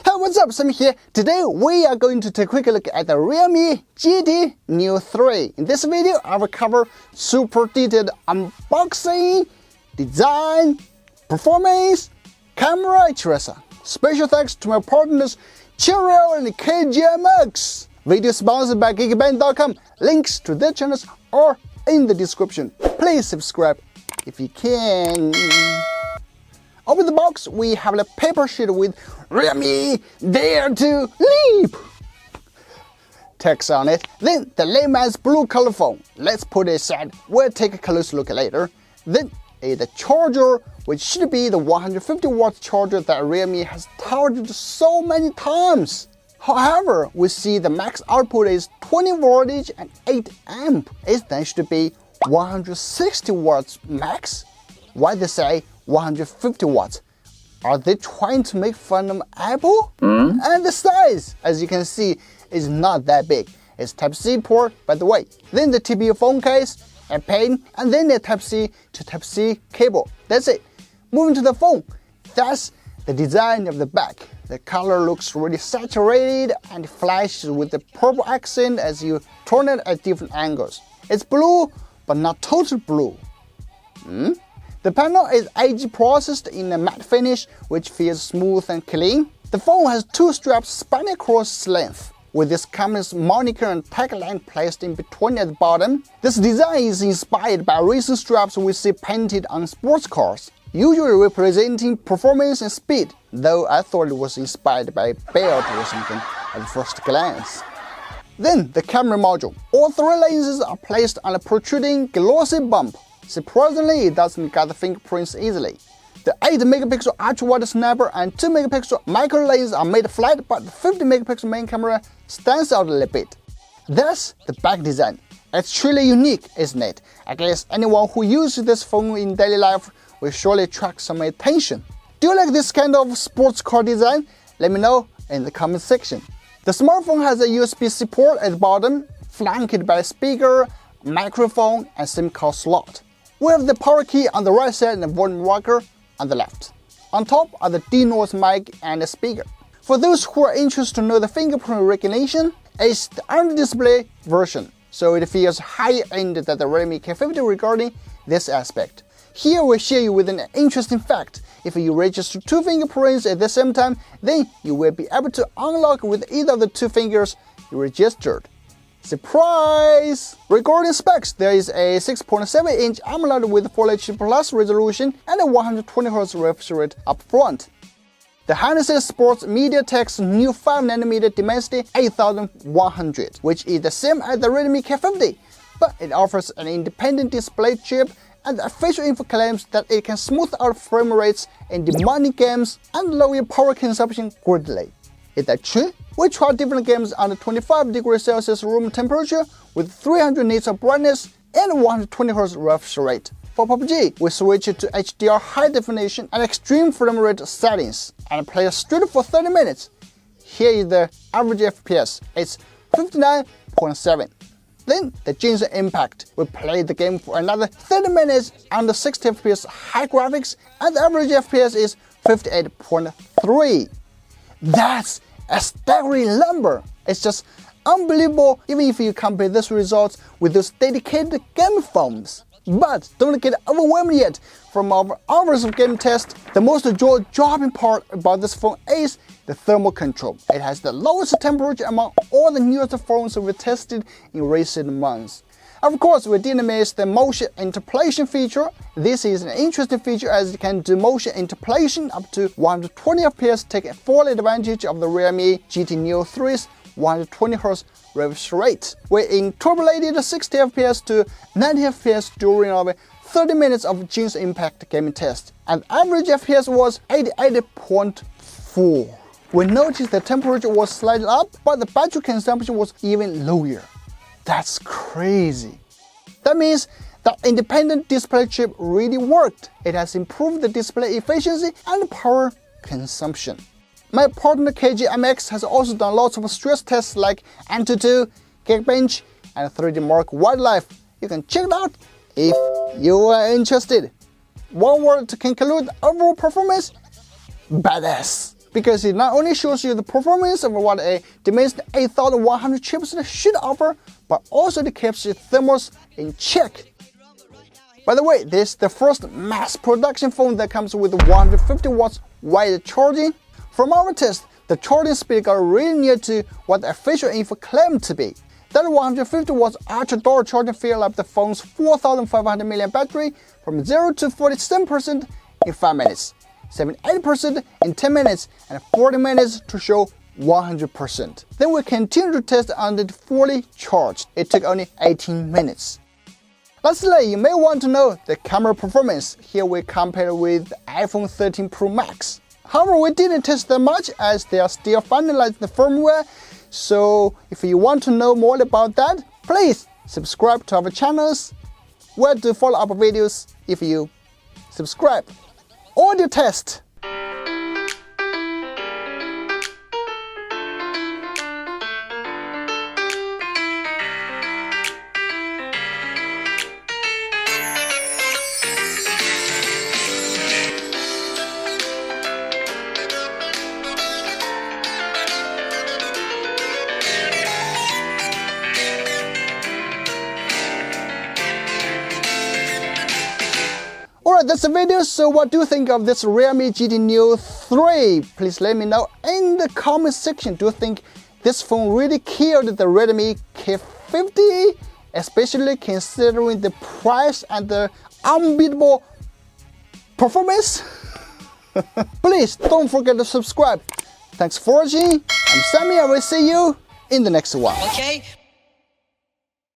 Hey, what's up, Sam here. Today we are going to take a quick look at the Realme GT Neo 3. In this video, I will cover super detailed unboxing, design, performance, camera, etc. Special thanks to my partners Cheerio and KGMX. Video sponsored by geekband.com. Links to their channels are in the description. Please subscribe if you can. Open the box, we have a paper sheet with Realme Dare to Leap text on it. Then the layman's blue color phone. Let's put it aside, we'll take a closer look later. Then the charger, which should be the 150 watt charger that Realme has touted so many times. However, we see the max output is 20 voltage and 8 amp. It then should be 160 watts max. Why they say 150 watts? Are they trying to make fun of Apple? And the size, as you can see, is not that big. It's Type-C port, by the way. Then the TPU phone case, a pen, and then the Type-C to Type-C cable. That's it. Moving to the phone. That's the design of the back. The color looks really saturated and flashes with the purple accent as you turn it at different angles. It's blue, but not total blue. The panel is age processed in a matte finish, which feels smooth and clean. The phone has two straps spanning across its length, with this company's moniker and tagline placed in between at the bottom. This design is inspired by recent straps we see painted on sports cars, usually representing performance and speed, though I thought it was inspired by a belt or something at first glance. Then the camera module. All three lenses are placed on a protruding glossy bump. Surprisingly, it doesn't gather fingerprints easily. The 8 megapixel ultra-wide snapper and 2 megapixel micro lens are made flat, but the 50 megapixel main camera stands out a little bit. That's the back design. It's truly unique, isn't it? I guess anyone who uses this phone in daily life will surely attract some attention. Do you like this kind of sports car design? Let me know in the comment section. The smartphone has a USB-C port at the bottom, flanked by a speaker, microphone, and SIM card slot. We have the power key on the right side and the volume rocker on the left. On top are the D-Noise mic and the speaker. For those who are interested to know the fingerprint recognition, it's the under-display version, so it feels higher-end than the Redmi K50 regarding this aspect. Here we share you with an interesting fact. If you register 2 fingerprints at the same time, then you will be able to unlock with either of the 2 fingers you registered. Surprise! Regarding specs, there is a 6.7-inch AMOLED with Full HD Plus resolution and a 120Hz refresh rate up front. The handset sports MediaTek's new 5nm Dimensity 8100, which is the same as the Redmi K50, but it offers an independent display chip, and the official info claims that it can smooth out frame rates in demanding games and lower power consumption greatly. Is that true? We tried different games under 25 degrees Celsius room temperature with 300 nits of brightness and 120Hz refresh rate. For PUBG, we switched to HDR high definition and extreme frame rate settings and played straight for 30 minutes. Here is the average FPS, it's 59.7. Then the Genshin Impact. We played the game for another 30 minutes under 60 FPS high graphics, and the average FPS is 58.3. That's a staggering number. It's just unbelievable even if you compare these results with those dedicated game phones. But don't get overwhelmed yet. From our hours of game test, the most jaw-dropping part about this phone is the thermal control. It has the lowest temperature among all the newest phones we've tested in recent months. Of course, we didn't miss the motion interpolation feature. This is an interesting feature as it can do motion interpolation up to 120 FPS, taking full advantage of the Realme GT Neo 3's 120Hz refresh rate. We interpolated 60 FPS to 90 FPS during our 30 minutes of Genshin Impact gaming test, and average FPS was 88.4. We noticed the temperature was slightly up, but the battery consumption was even lower. That's crazy. That means the independent display chip really worked. It has improved the display efficiency and power consumption. My partner KGMX has also done lots of stress tests like Antutu, Geekbench, and 3D Mark Wildlife. You can check it out if you are interested. One word to conclude overall performance: badass. because it not only shows you the performance of what a Dimensity 8100 chipset should offer, but also it keeps your thermals in check. By the way, this is the first mass production phone that comes with 150 watts wide charging. From our test, the charging speed got really near to what the official info claimed to be. That 150 watts ultra dark charging filled up the phone's 4500 mAh battery from 0 to 47% in 5 minutes, 78% in 10 minutes, and 40 minutes to show 100%. Then we continued to test until it fully charged. It took only 18 minutes. Lastly, you may want to know the camera performance. Here we compare with iPhone 13 Pro Max. However, we didn't test that much as they are still finalizing the firmware. So if you want to know more about that, please subscribe to our channels. We'll do follow-up videos if you subscribe. Audio test. Alright, that's the video. So what do you think of this Realme GT Neo 3? Please let me know in the comment section. Do you think this phone really killed the Redmi K50? Especially considering the price and the unbeatable performance? Please don't forget to subscribe. Thanks for watching. I'm Sammy. I will see you in the next one. Okay.